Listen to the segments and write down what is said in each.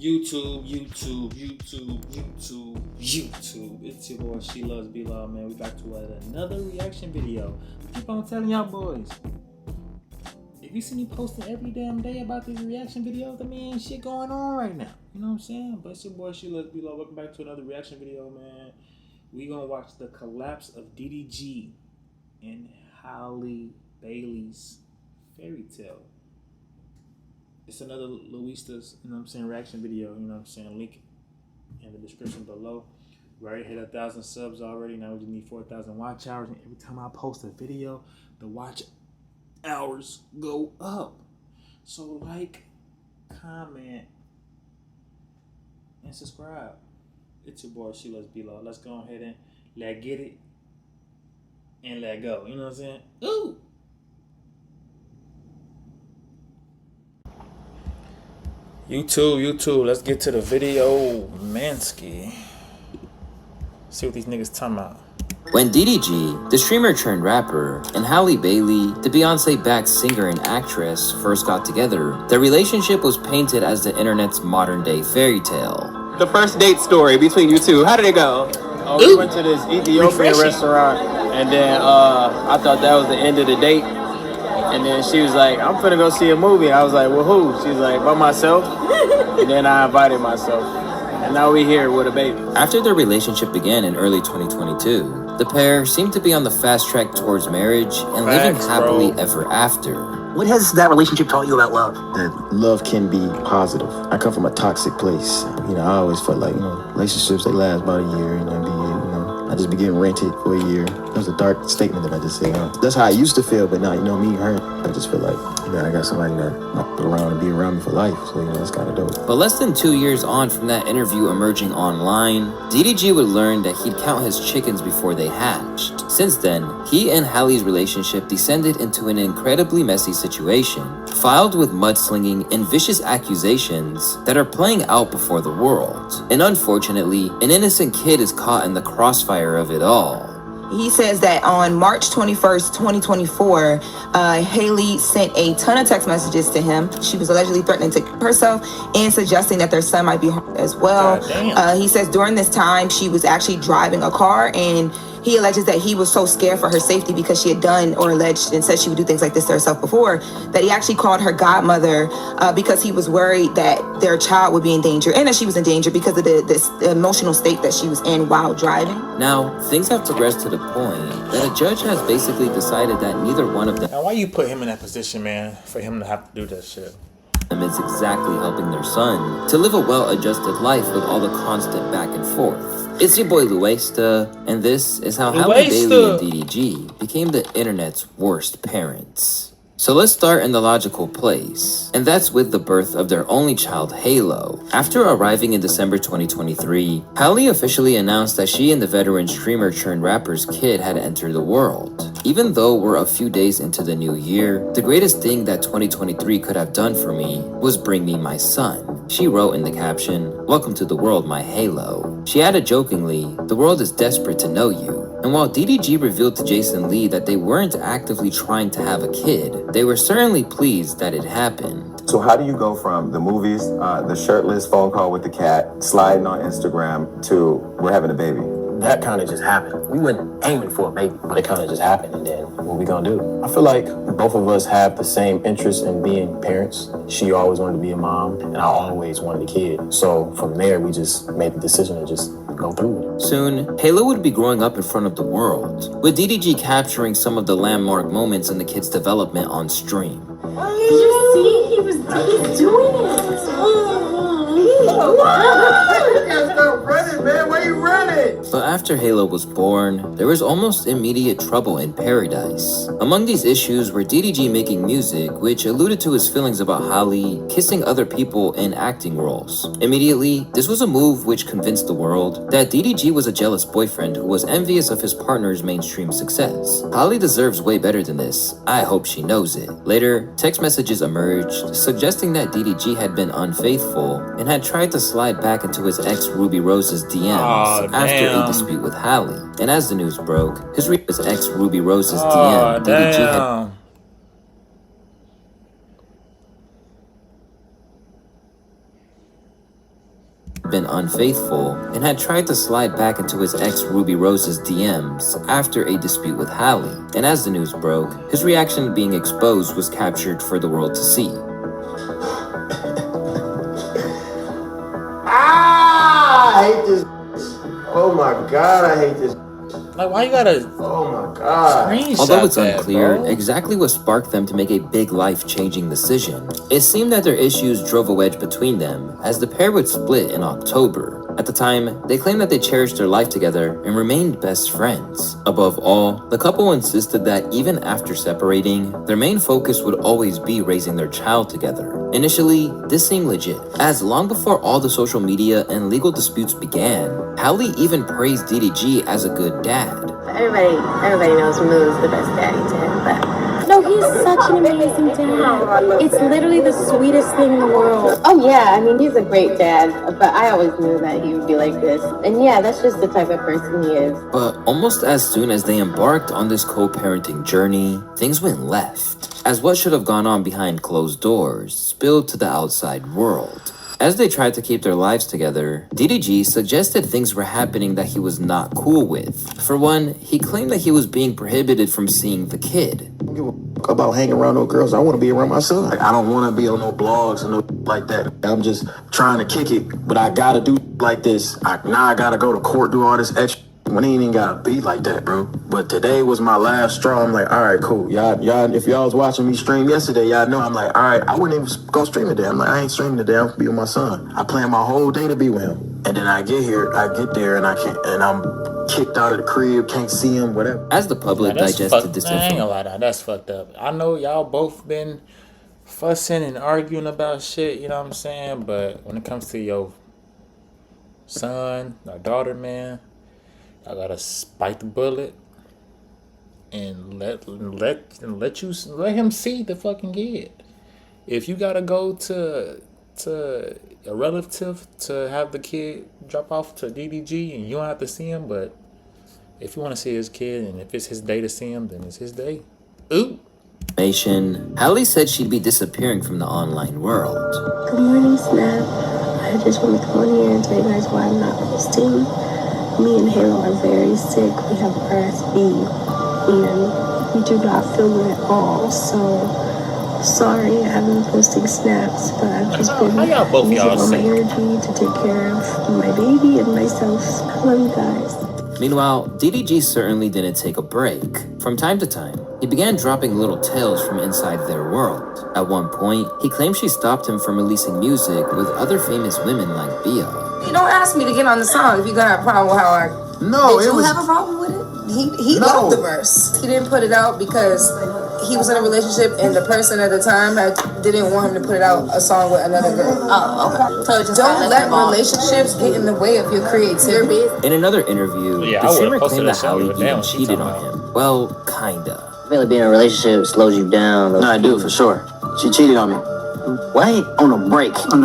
YouTube. It's your boy, She Loves B-Law, man. We back to another reaction video. I keep on telling y'all boys, if you see me posting every damn day about these reaction videos, I mean, shit going on right now. You know what I'm saying? But it's your boy, She Loves B-Law. Welcome back to another reaction video, man. We gonna watch the collapse of DDG and Halle Bailey's Fairytale. It's another Louaista's, you know what I'm saying, reaction video, you know what I'm saying, link in the description below. We already hit 1,000 subs already. Now we just need 4,000 watch hours. And every time I post a video, the watch hours go up. So like, comment, and subscribe. It's your boy, She Loves B-Law. Let's go ahead and let get it and let go. You know what I'm saying? Ooh! YouTube, let's get to the video, Mansky. See what these niggas talking about. When DDG, the streamer turned rapper, and Halle Bailey, the Beyonce-backed singer and actress, first got together, their relationship was painted as the internet's modern-day fairy tale. The first date story between you two, how did it go? Oh, we went to this Ethiopian restaurant, and then I thought that was the end of the date. And then she was like, I'm finna go see a movie. I was like, well, who? She was like, by myself. And then I invited myself. And now we here with a baby. After their relationship began in early 2022, the pair seemed to be on the fast track towards marriage and living happily ever after. What has that relationship taught you about love? That love can be positive. I come from a toxic place. You know, I always felt like, relationships, they last about a year, I just be getting rented for a year. That was a dark statement that I just said. That's how I used to feel, but now, me, her, I just feel like, I got somebody that around and be around me for life. So, that's kind of dope. But less than 2 years on from that interview emerging online, DDG would learn that he'd count his chickens before they hatched. Since then, he and Halle's relationship descended into an incredibly messy situation, filed with mudslinging and vicious accusations that are playing out before the world. And unfortunately, an innocent kid is caught in the crossfire of it all. He says that on March 21st, 2024, Halle sent a ton of text messages to him. She was allegedly threatening to kill herself and suggesting that their son might be harmed as well. He says during this time, she was actually driving a car, and he alleges that he was so scared for her safety because she had done or alleged and said she would do things like this to herself before, that he actually called her godmother because he was worried that their child would be in danger and that she was in danger because of this emotional state that she was in while driving. Now, things have progressed to the point that a judge has basically decided that neither one of them... Now, why you put him in that position, man, for him to have to do that shit? ...is exactly helping their son to live a well-adjusted life with all the constant back and forth. It's your boy Louaista, and this is how Halle Bailey and DDG became the internet's worst parents. So let's start in the logical place, and that's with the birth of their only child, Halo. After arriving in December 2023, Halle officially announced that she and the veteran streamer turned rapper's kid had entered the world. Even though we're a few days into the new year, the greatest thing that 2023 could have done for me was bring me my son. She wrote in the caption, "Welcome to the world, my Halo." She added jokingly, "The world is desperate to know you." And while DDG revealed to Jason Lee that they weren't actively trying to have a kid, they were certainly pleased that it happened. So how do you go from the movies, the shirtless phone call with the cat, sliding on Instagram, to we're having a baby? That kind of just happened. We weren't aiming for a baby, but it kind of just happened. And then what we gonna do? I feel like both of us have the same interest in being parents. She always wanted to be a mom, and I always wanted a kid. So from there, we just made the decision to just go through with it. Soon, Halo would be growing up in front of the world, with DDG capturing some of the landmark moments in the kid's development on stream. Did you see? He's doing it. Stop running, man. Why you running? But after Halo was born, there was almost immediate trouble in paradise. Among these issues were DDG making music, which alluded to his feelings about Halle kissing other people in acting roles. Immediately, this was a move which convinced the world that DDG was a jealous boyfriend who was envious of his partner's mainstream success. Halle deserves way better than this. I hope she knows it. Later, text messages emerged, suggesting that DDG had been unfaithful and had tried to slide back into his ex Ruby Rose's DMs after a dispute with Halle. And as the news broke, his ex Ruby Rose's DM, DDG had... been unfaithful and had tried to slide back into his ex Ruby Rose's DMs after a dispute with Halle. And as the news broke, his reaction to being exposed was captured for the world to see. I hate this. Oh my God, I hate this. Like, why you gotta? Oh my God. Screenshot Although it's that, unclear bro? exactly what sparked them to make a big life-changing decision, it seemed that their issues drove a wedge between them as the pair would split in October. At the time, they claimed that they cherished their life together and remained best friends. Above all, the couple insisted that even after separating, their main focus would always be raising their child together. Initially, this seemed legit, as long before all the social media and legal disputes began, Halle even praised DDG as a good dad. Everybody knows Moo's the best daddy to him, but no, he's such an amazing dad. It's literally the sweetest thing in the world. Oh yeah, I mean, he's a great dad, but I always knew that he would be like this. And yeah, that's just the type of person he is. But almost as soon as they embarked on this co-parenting journey, things went left, as what should have gone on behind closed doors spilled to the outside world. As they tried to keep their lives together, DDG suggested things were happening that he was not cool with. For one, he claimed that he was being prohibited from seeing the kid. I don't give a fuck about hanging around no girls. I want to be around my son. Like, I don't want to be on no blogs and no like that. I'm just trying to kick it, but I gotta do like this. Now I gotta go to court, do all this extra. When he ain't even gotta be like that, bro. But today was my last straw. I'm like, all right, cool. Y'all, if y'all was watching me stream yesterday, y'all know I'm like, all right, I wouldn't even go stream today. I'm like, I ain't streaming today. I'm gonna be with my son. I planned my whole day to be with him. And then I get there and I can't, and I'm kicked out of the crib, can't see him, whatever. As the public digested this I ain't gonna information, lie, that's fucked up. I know y'all both been fussing and arguing about shit, you know what I'm saying? But when it comes to your son or daughter, man, I gotta spike the bullet and let him see the fucking kid. If you gotta go to a relative to have the kid drop off to DDG and you don't have to see him, but if you want to see his kid and if it's his day to see him, then it's his day. Ooh. Halle said she'd be disappearing from the online world. Good morning, Snap. I just want to come on here and tell you guys why I'm not posting. Me and Halo are very sick. We have RSV and we do not feel good at all. So sorry I haven't been posting snaps, but I've just been using all my energy to take care of my baby and myself. I love you guys. Meanwhile, DDG certainly didn't take a break. From time to time, he began dropping little tales from inside their world. At one point, he claimed she stopped him from releasing music with other famous women like Bia. You don't ask me to get on the song if you got a problem with how I... No, Did you have a problem with it? He loved the verse. He didn't put it out because he was in a relationship and the person at the time didn't want him to put it out a song with another girl. Oh, okay. So don't let relationships get in the way of your creativity. In another interview, the streamer claimed that Halle even cheated on him. Well, kinda. I feel like being in a relationship slows you down. No, I do, for sure. She cheated on me. Wait, On a break. How long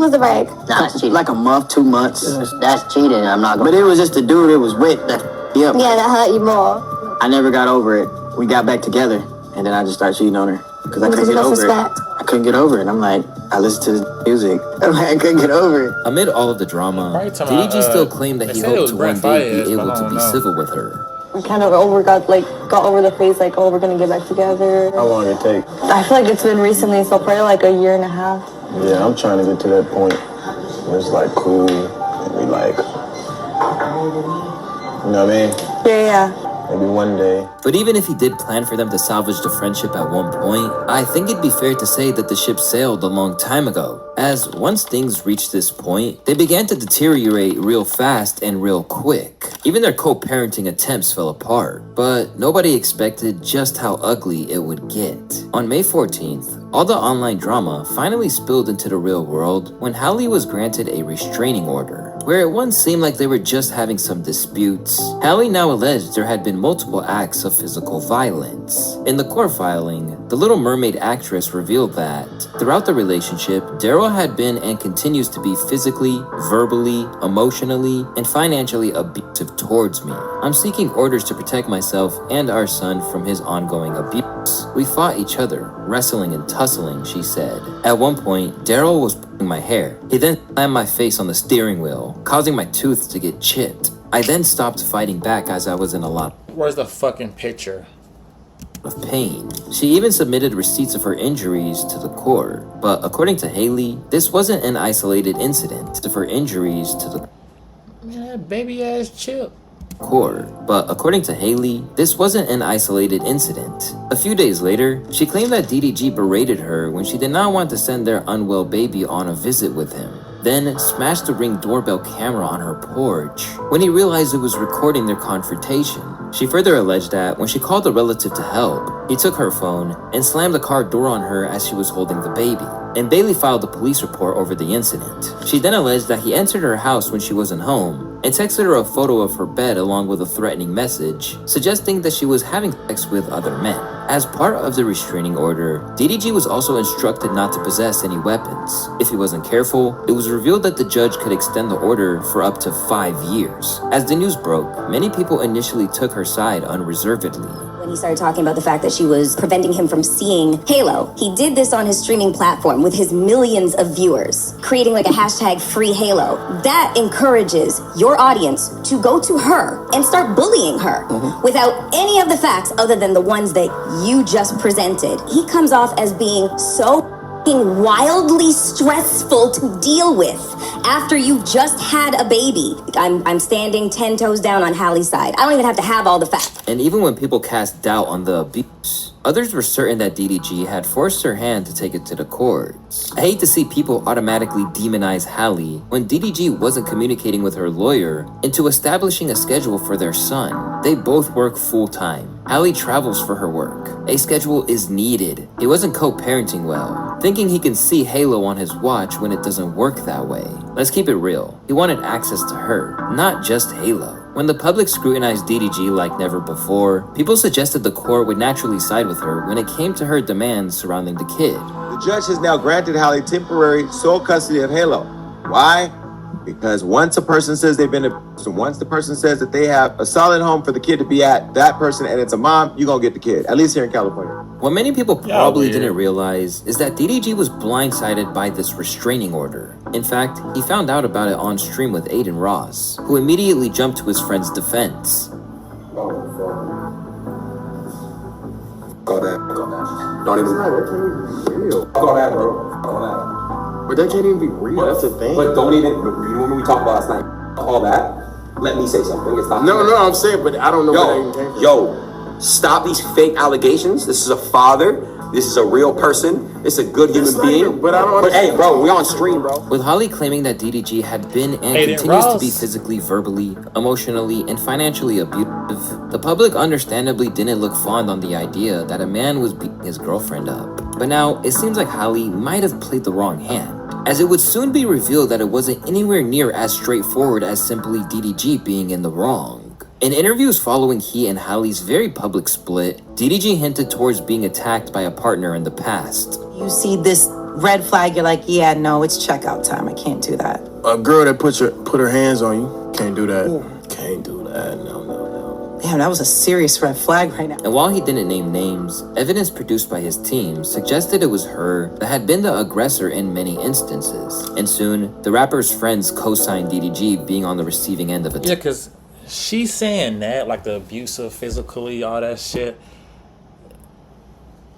was the break? nah, that's cheating. Like a month, 2 months. That's cheating. I'm not But gonna. it was just the dude that was with that. Yep. Yeah, that hurt you more. I never got over it. We got back together, and then I just started cheating on her because I couldn't get over it. I couldn't get over it. I'm like, I listened to the music. I'm like, I couldn't get over it. Amid all of the drama, DDG still claimed that he hoped to one day be able to be civil with her. We kind of got over the phase, like, oh, we're gonna get back together. How long did it take? I feel like it's been recently, so probably like a year and a half. Yeah, I'm trying to get to that point where it's like cool and we like, you know what I mean? Yeah. Maybe one day. But even if he did plan for them to salvage the friendship at one point, I think it'd be fair to say that the ship sailed a long time ago, as once things reached this point, they began to deteriorate real fast and real quick. Even their co-parenting attempts fell apart, but nobody expected just how ugly it would get. On May 14th, all the online drama finally spilled into the real world when Halle was granted a restraining order. Where it once seemed like they were just having some disputes, Halle now alleged there had been multiple acts of physical violence. In the court filing, the Little Mermaid actress revealed that, throughout the relationship, Daryl had been and continues to be physically, verbally, emotionally, and financially abusive towards me. I'm seeking orders to protect myself and our son from his ongoing abuse. We fought each other, wrestling and tussling, she said. At one point, Daryl was pulling my hair. He then slammed my face on the steering wheel, causing my tooth to get chipped. I then stopped fighting back as I was in a lot Where's the fucking picture? of pain. She even submitted receipts of her injuries to the court. But according to Halle, this wasn't an isolated incident of her injuries to the Man, that baby ass chip. court. But according to Halle, this wasn't an isolated incident. A few days later, she claimed that DDG berated her when she did not want to send their unwell baby on a visit with him, then smashed the Ring doorbell camera on her porch when he realized it was recording their confrontation. She further alleged that when she called a relative to help, he took her phone and slammed the car door on her as she was holding the baby. And Bailey filed a police report over the incident. She then alleged that he entered her house when she wasn't home and texted her a photo of her bed along with a threatening message, suggesting that she was having sex with other men. As part of the restraining order, DDG was also instructed not to possess any weapons. If he wasn't careful, it was revealed that the judge could extend the order for up to 5 years. As the news broke, many people initially took her side unreservedly. When he started talking about the fact that she was preventing him from seeing Halo, he did this on his streaming platform with his millions of viewers, creating like a hashtag free Halo. That encourages your audience to go to her and start bullying her without any of the facts other than the ones that you just presented. He comes off as being so wildly stressful to deal with after you've just had a baby. I'm standing 10 toes down on Halle's side. I don't even have to have all the facts. And even when people cast doubt on the abuse, others were certain that DDG had forced her hand to take it to the courts. I hate to see people automatically demonize Halle when DDG wasn't communicating with her lawyer into establishing a schedule for their son. They both work full-time. Halle travels for her work. A schedule is needed. He wasn't co-parenting well, thinking he can see Halo on his watch when it doesn't work that way. Let's keep it real. He wanted access to her, not just Halo. When the public scrutinized DDG like never before, people suggested the court would naturally side with her when it came to her demands surrounding the kid. The judge has now granted Halle temporary sole custody of Halo. Why? Because once a person says they've been abused, once the person says that they have a solid home for the kid to be at, that person, and it's a mom, you're gonna get the kid, at least here in California. What many people probably didn't realize is that DDG was blindsided by this restraining order. In fact, he found out about it on stream with Aiden Ross, who immediately jumped to his friend's defense. Call that. Don't even. That can't even be real. Call that, bro. Call that. But that can't even be real. That's the thing. But don't even. When we talk about last night, all that. Let me say something. It's not. No, I'm saying, but I don't know where that even came from. Yo, stop these fake allegations. This is a father. This is a real person. It's a good human being. But I don't understand. Hey, bro, we on stream, bro. With Halle claiming that DDG had been and continues to be physically, verbally, emotionally, and financially abusive, the public understandably didn't look fond on the idea that a man was beating his girlfriend up. But now, it seems like Halle might have played the wrong hand, as it would soon be revealed that it wasn't anywhere near as straightforward as simply DDG being in the wrong. In interviews following he and Halle's very public split, DDG hinted towards being attacked by a partner in the past. You see this red flag, you're like, yeah, no, it's checkout time. I can't do that. A girl that put her hands on you, can't do that. Can't do that, no. Damn, that was a serious red flag right now. And while he didn't name names, evidence produced by his team suggested it was her that had been the aggressor in many instances. And soon, the rapper's friends co-signed DDG being on the receiving end of it. Yeah, because she's saying that, like the abusive, physically, all that shit.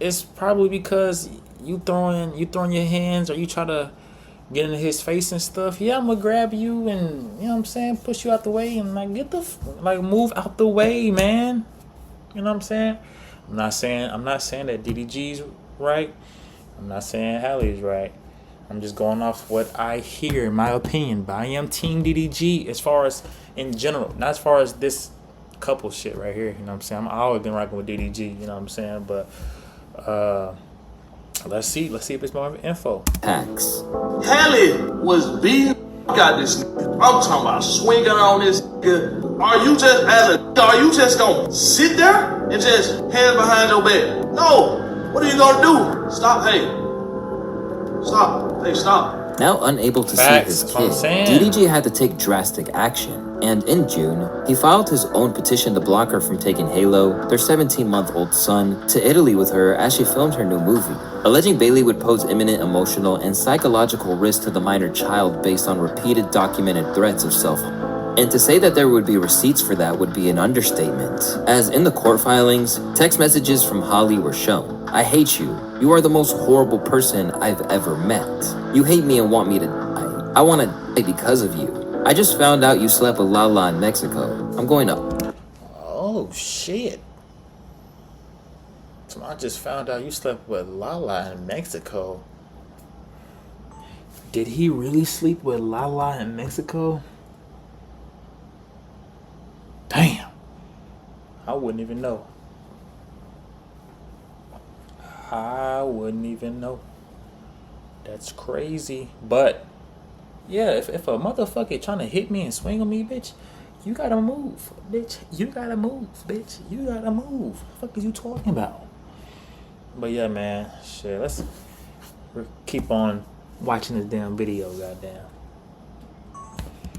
It's probably because you throwing your hands or you try to get into his face and stuff. Yeah, I'm gonna grab you and, you know what I'm saying, push you out the way and like move out the way, man. You know what I'm saying? I'm not saying that DDG's right. I'm not saying Halle's right. I'm just going off what I hear, in my opinion. But I am Team DDG as far as in general, not as far as this couple shit right here. You know what I'm saying? I've always been rocking with DDG. You know what I'm saying? But let's see if there's more info. Tax. Halle was being got this. I'm talking about swinging on this. Are you just gonna sit there and just hand behind your back? No. What are you gonna do? Stop. Hey. Stop. Hey, stop. Now unable to see his kid, DDG had to take drastic action. And in June, he filed his own petition to block her from taking Halo, their 17-month-old son, to Italy with her as she filmed her new movie, alleging Bailey would pose imminent emotional and psychological risk to the minor child based on repeated documented threats of self-harm. And to say that there would be receipts for that would be an understatement, as in the court filings, text messages from Holly were shown. I hate you. You are the most horrible person I've ever met. You hate me and want me to die. I want to die because of you. I just found out you slept with Lala in Mexico. I'm going up. Oh, shit. So I just found out you slept with Lala in Mexico. Did he really sleep with Lala in Mexico? Damn. I wouldn't even know. I wouldn't even know. That's crazy. But yeah, if a motherfucker trying to hit me and swing on me, bitch, you gotta move, bitch. You gotta move, bitch. You gotta move. What the fuck is you talking about? But yeah, man, shit. Let's keep on watching this damn video, goddamn.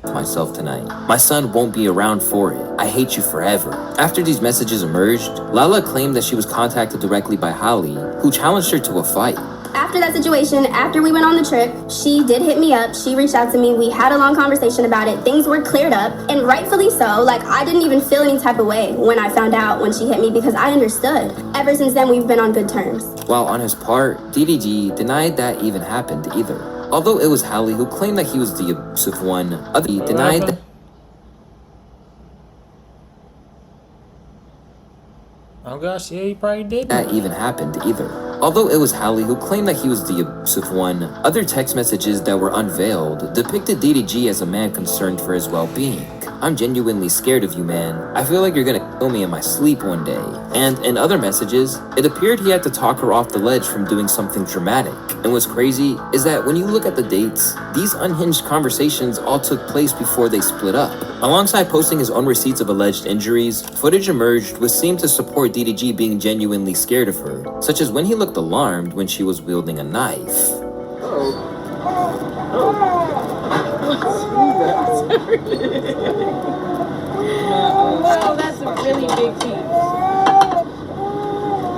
Myself tonight. My son won't be around for it. I hate you forever. After these messages emerged, Lala claimed that she was contacted directly by Holly, who challenged her to a fight. After that situation, after we went on the trip, she did hit me up. She reached out to me. We had a long conversation about it. Things were cleared up, and rightfully so. Like, I didn't even feel any type of way when I found out when she hit me because I understood. Ever since then, we've been on good terms. While on his part, DDG denied that even happened either. Although it was Holly who claimed that he was the abusive one, he denied that. Oh gosh, yeah, he probably did. That even happened either. Although it was Holly who claimed that he was the abusive one, other text messages that were unveiled depicted DDG as a man concerned for his well-being. I'm genuinely scared of you, man. I feel like you're gonna kill me in my sleep one day. And in other messages, it appeared he had to talk her off the ledge from doing something dramatic. And what's crazy is that when you look at the dates, these unhinged conversations all took place before they split up. Alongside posting his own receipts of alleged injuries, footage emerged which seemed to support DDG being genuinely scared of her, such as when he looked alarmed when she was wielding a knife. Wow, that's a really big piece.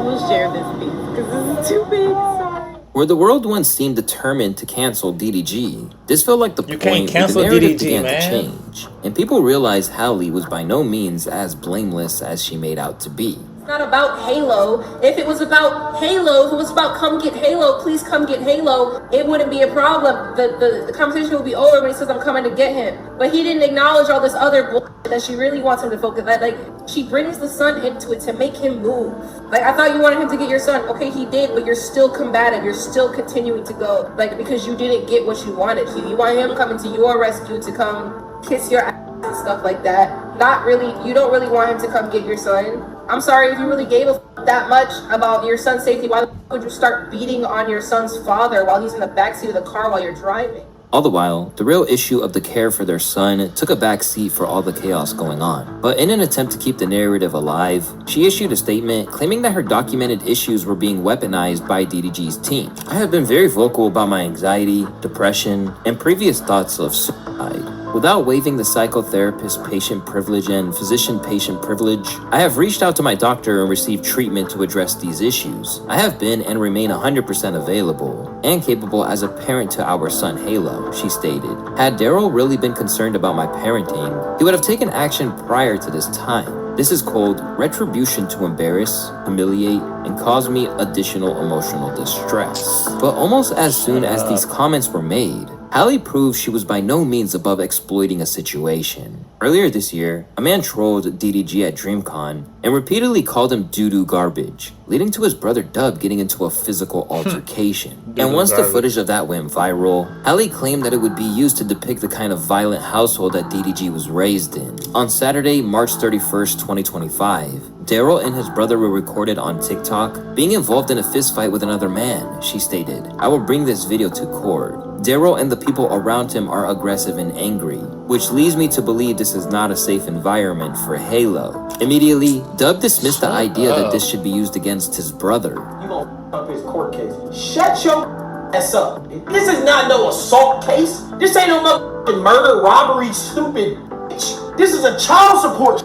We'll share this piece because this is too big. Sorry. Where the world once seemed determined to cancel DDG, this felt like the point where the cancel narrative DDG, began man. to change, and people realized Holly was by no means as blameless as she made out to be. Not about Halo. If it was about Halo, if it was about come get Halo, please come get Halo, it wouldn't be a problem. The conversation would be over when he says I'm coming to get him. But he didn't acknowledge all this other bullshit that she really wants him to focus on. Like, she brings the son into it to make him move. Like, I thought you wanted him to get your son. Okay, he did, but you're still combative. You're still continuing to go. Like, because you didn't get what you wanted. You want him coming to your rescue to come kiss your ass and stuff like that. Not really, you don't really want him to come get your son. I'm sorry, if you really gave a f that much about your son's safety, why the f would you start beating on your son's father while he's in the backseat of the car while you're driving? All the while, the real issue of the care for their son took a back seat for all the chaos going on. But in an attempt to keep the narrative alive, she issued a statement claiming that her documented issues were being weaponized by DDG's team. I have been very vocal about my anxiety, depression, and previous thoughts of suicide. Without waiving the psychotherapist patient privilege and physician patient privilege, I have reached out to my doctor and received treatment to address these issues. I have been and remain 100% available and capable as a parent to our son Halo, she stated. Had Daryl really been concerned about my parenting, he would have taken action prior to this time. This is called retribution to embarrass, humiliate, and cause me additional emotional distress. But almost as soon as these comments were made, Holly proved she was by no means above exploiting a situation. Earlier this year, a man trolled DDG at DreamCon and repeatedly called him doo-doo garbage, leading to his brother Dub getting into a physical altercation. And once the footage of that went viral, Holly claimed that it would be used to depict the kind of violent household that DDG was raised in. On Saturday, March 31st, 2025, Daryl and his brother were recorded on TikTok being involved in a fistfight with another man, she stated. I will bring this video to court. Daryl and the people around him are aggressive and angry, which leads me to believe this is not a safe environment for Halo. Immediately, Dub dismissed the idea that this should be used against his brother. You gonna up his court case. Shut your ass up. This is not no assault case. This ain't no motherfucking murder, robbery, stupid bitch. This is a child support.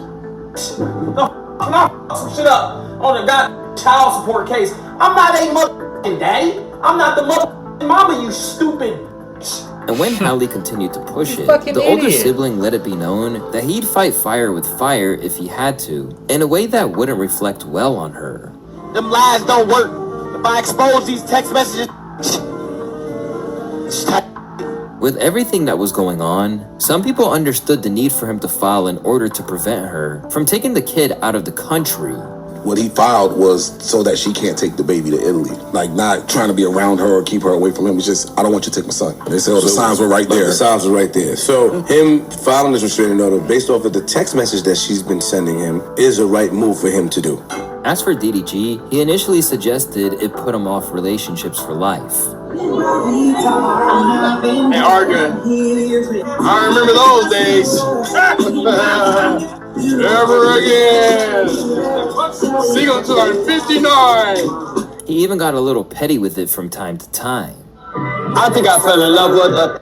No, can I fuck some shit up on a goddamn child support case? I'm not a motherfucking daddy. I'm not the motherfucking mama, you stupid bitch. And when Halle continued to push it, the older sibling let it be known that he'd fight fire with fire if he had to, in a way that wouldn't reflect well on her. Them lies don't work. If I expose these text messages, with everything that was going on, some people understood the need for him to file in order to prevent her from taking the kid out of the country. What he filed was so that she can't take the baby to Italy. Like, not trying to be around her or keep her away from him. It's just, I don't want you to take my son. And they said, oh, the signs were right there. The signs were right there. So him filing this restraining order based off of the text message that she's been sending him is the right move for him to do. As for DDG, he initially suggested it put him off relationships for life. And arguing. I remember those days. Never again. Single until I'm 59. He even got a little petty with it from time to time. I think I fell in love with her.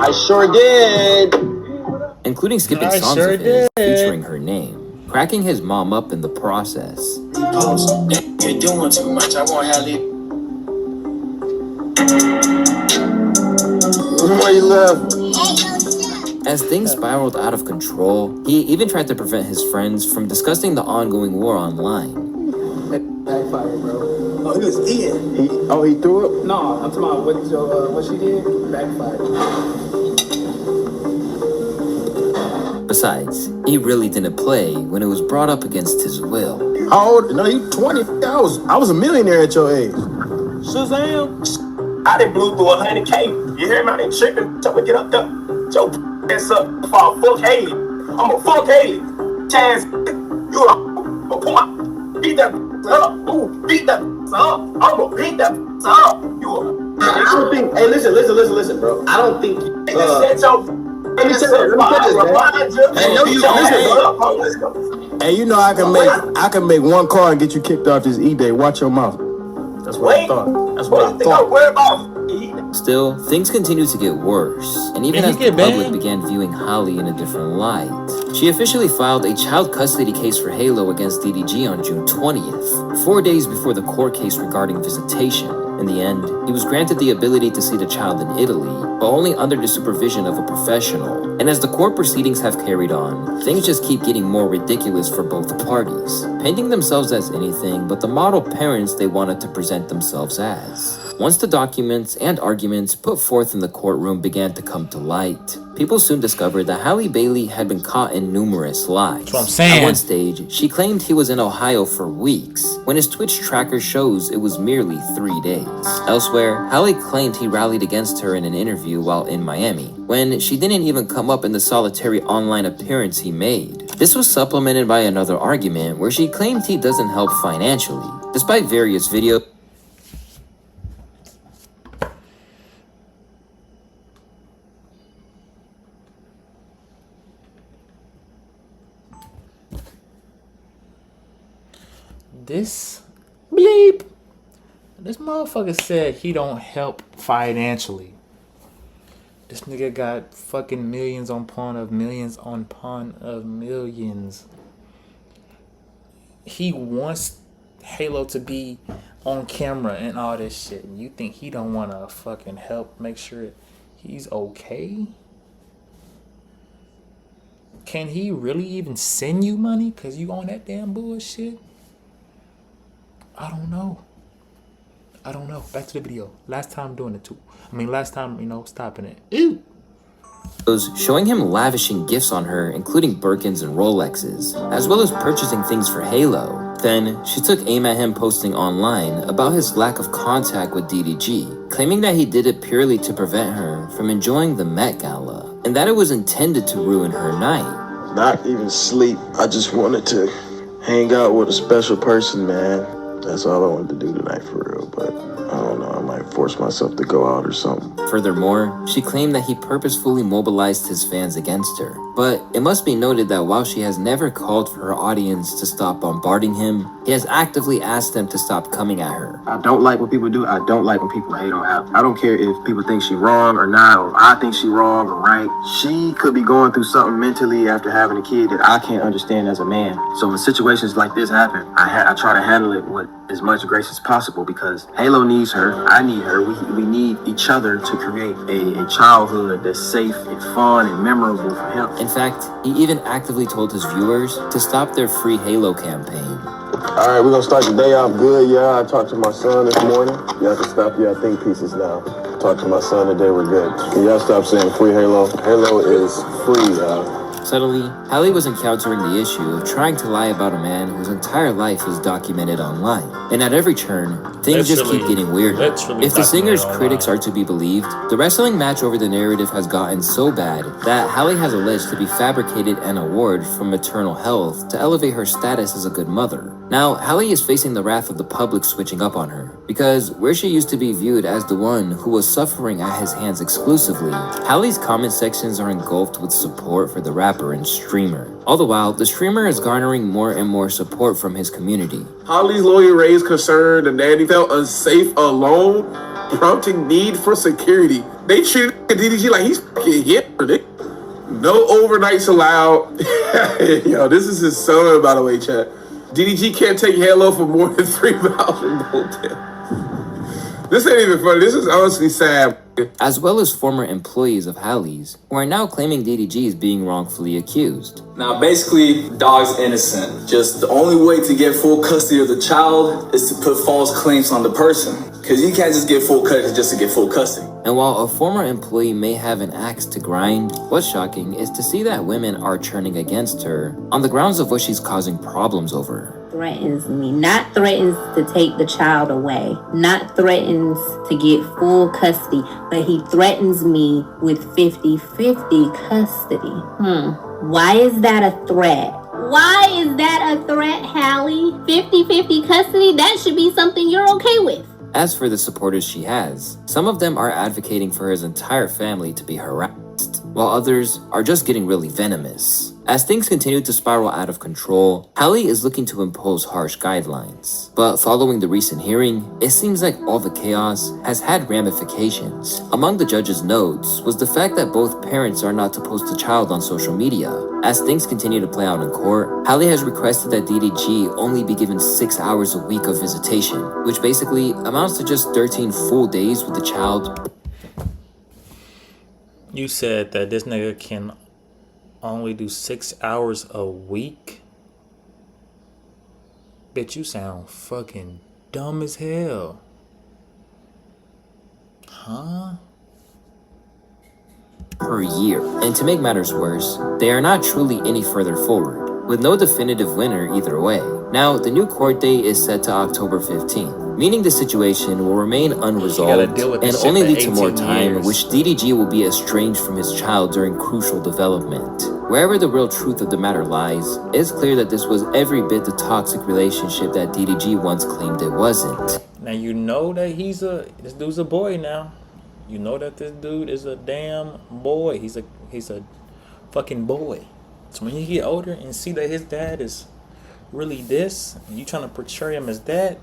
I sure did. Including skipping songs of his featuring her name, cracking his mom up in the process. You're doing too much. I want Halle. Where you live? As things spiraled out of control, he even tried to prevent his friends from discussing the ongoing war online. Backfire, bro. Oh, he was eating. He threw it? No, I'm talking about what she did. Backfire. Besides, he really didn't play when it was brought up against his will. How old? No, you 20. I was a millionaire at your age. Shazam! I done blew through 100K. You hear me? I done tripping. Tell me to get up there. Yo, ass up. If I fuck Haley, I'ma fuck Haley. Chance, you a pull my beat that up. Ooh, beat that up. I'ma beat that up. You I don't think. Hey, listen, bro. I don't think. Hey, you know I can make one call and get you kicked off this eBay. Watch your mouth. That's what I thought. That's what I thought. Still, things continued to get worse, and even as the public began viewing Halle in a different light, she officially filed a child custody case for Halo against DDG on June 20th, 4 days before the court case regarding visitation. In the end, he was granted the ability to see the child in Italy, but only under the supervision of a professional. And as the court proceedings have carried on, things just keep getting more ridiculous for both parties, painting themselves as anything but the model parents they wanted to present themselves as. Once the documents and arguments put forth in the courtroom began to come to light, people soon discovered that Halle Bailey had been caught in numerous lies. That's what I'm saying. At one stage, she claimed he was in Ohio for weeks, when his Twitch tracker shows it was merely 3 days. Elsewhere, Halle claimed he rallied against her in an interview while in Miami, when she didn't even come up in the solitary online appearance he made. This was supplemented by another argument where she claimed he doesn't help financially, despite various videos. This bleep. This motherfucker said he don't help financially. This nigga got fucking millions on pawn of millions on pawn of millions. He wants Halo to be on camera and all this shit. And you think he don't want to fucking help make sure he's okay? Can he really even send you money? Cause you on that damn bullshit? I don't know. Back to the video. Last time doing it too. Last time, stopping it. Ew. Showing him lavishing gifts on her, including Birkins and Rolexes, as well as purchasing things for Halo. Then, she took aim at him posting online about his lack of contact with DDG, claiming that he did it purely to prevent her from enjoying the Met Gala, and that it was intended to ruin her night. Not even sleep. I just wanted to hang out with a special person, man. That's all I wanted to do tonight for real, but I don't know, I might force myself to go out or something. Furthermore, she claimed that he purposefully mobilized his fans against her. But it must be noted that while she has never called for her audience to stop bombarding him, he has actively asked them to stop coming at her. I don't like when people do. I don't like when people hate on Hallie. I don't care if people think she wrong or not, or if I think she wrong or right. She could be going through something mentally after having a kid that I can't understand as a man. So when situations like this happen, I try to handle it with as much grace as possible because Halo needs her. I need her. We need each other to create a childhood that's safe and fun and memorable for him. In fact, he even actively told his viewers to stop their free Halo campaign. All right, we're gonna start the day off good, y'all. I talked to my son this morning. Y'all can stop your think pieces now. Talked to my son today, we're good. Can y'all stop saying free Halo? Halo is free, y'all. Suddenly, Halle was encountering the issue of trying to lie about a man whose entire life is documented online. And at every turn, things just keep getting weirder. If the singer's critics are to be believed, the wrestling match over the narrative has gotten so bad that Halle has alleged to be fabricated an award from maternal health to elevate her status as a good mother. Now, Halle is facing the wrath of the public switching up on her, because where she used to be viewed as the one who was suffering at his hands exclusively, Halle's comment sections are engulfed with support for the rapper and streamer. All the while, the streamer is garnering more and more support from his community. Halle's lawyer raised concern the nanny felt unsafe alone, prompting need for security. They treated DDG like he's fucking Hitler. No overnights allowed. Yo, this is his son, by the way, chat. DDG can't take Halo for more than 3,000 gold. This ain't even funny. This is honestly sad. As well as former employees of Halle's, who are now claiming DDG is being wrongfully accused. Now, basically, dog's innocent. Just the only way to get full custody of the child is to put false claims on the person. Because you can't just get full custody just to get full custody. And while a former employee may have an axe to grind, what's shocking is to see that women are turning against her on the grounds of what she's causing problems over. Threatens me, not threatens to take the child away, not threatens to get full custody, but he threatens me with 50-50 custody. Why is that a threat? Why is that a threat, Halle? 50-50 custody, that should be something you're okay with. As for the supporters she has, some of them are advocating for his entire family to be harassed, while others are just getting really venomous. As things continue to spiral out of control, Halle is looking to impose harsh guidelines. But following the recent hearing, it seems like all the chaos has had ramifications. Among the judge's notes was the fact that both parents are not to post the child on social media. As things continue to play out in court, Halle has requested that DDG only be given 6 hours a week of visitation, which basically amounts to just 13 full days with the child. You said that this nigga can only do 6 hours a week? Bitch, you sound fucking dumb as hell. Huh? Per year. And to make matters worse, they are not truly any further forward, with no definitive winner either way. Now, the new court date is set to October 15th, meaning the situation will remain unresolved and only lead to more time, which DDG will be estranged from his child during crucial development. Wherever the real truth of the matter lies, it's clear that this was every bit the toxic relationship that DDG once claimed it wasn't. Now you know that this dude's a boy now. You know that this dude is a damn boy. He's a fucking boy. So when you get older and see that his dad is really this, and you trying to portray him as that,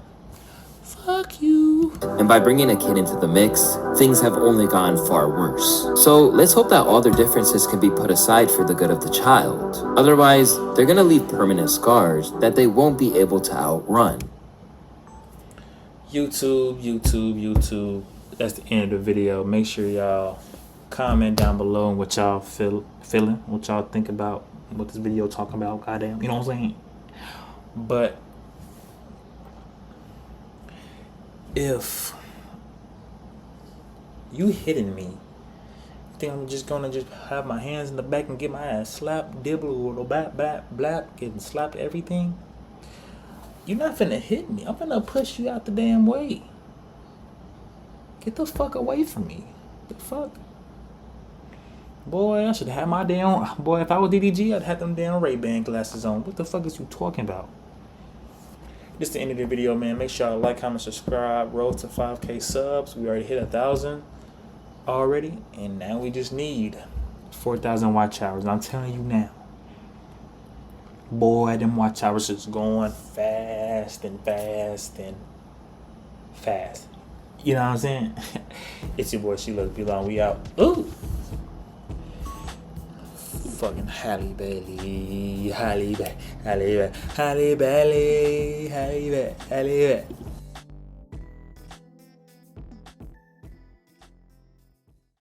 fuck you. And by bringing a kid into the mix, things have only gone far worse. So let's hope that all their differences can be put aside for the good of the child. Otherwise, they're gonna leave permanent scars that they won't be able to outrun. YouTube. That's the end of the video. Make sure y'all comment down below on what y'all feeling, what y'all think about what this video talking about. Goddamn, you know what I'm saying? But if you hitting me, you think I'm just gonna have my hands in the back and get my ass slapped, dibble, or blap, getting slapped, everything? You're not finna hit me. I'm finna push you out the damn way. Get the fuck away from me. The fuck? Boy, I should have my damn... Boy, if I was DDG, I'd have them damn Ray-Ban glasses on. What the fuck is you talking about? This is the end of the video, man. Make sure y'all like, comment, subscribe. Roll to 5K subs. We already hit 1,000 already, and now we just need 4,000 watch hours. And I'm telling you now, boy, them watch hours is going fast and fast and fast. You know what I'm saying? It's your boy Sheila Belong. We out. Ooh. Fucking Halle Bailey. Halle Bailey.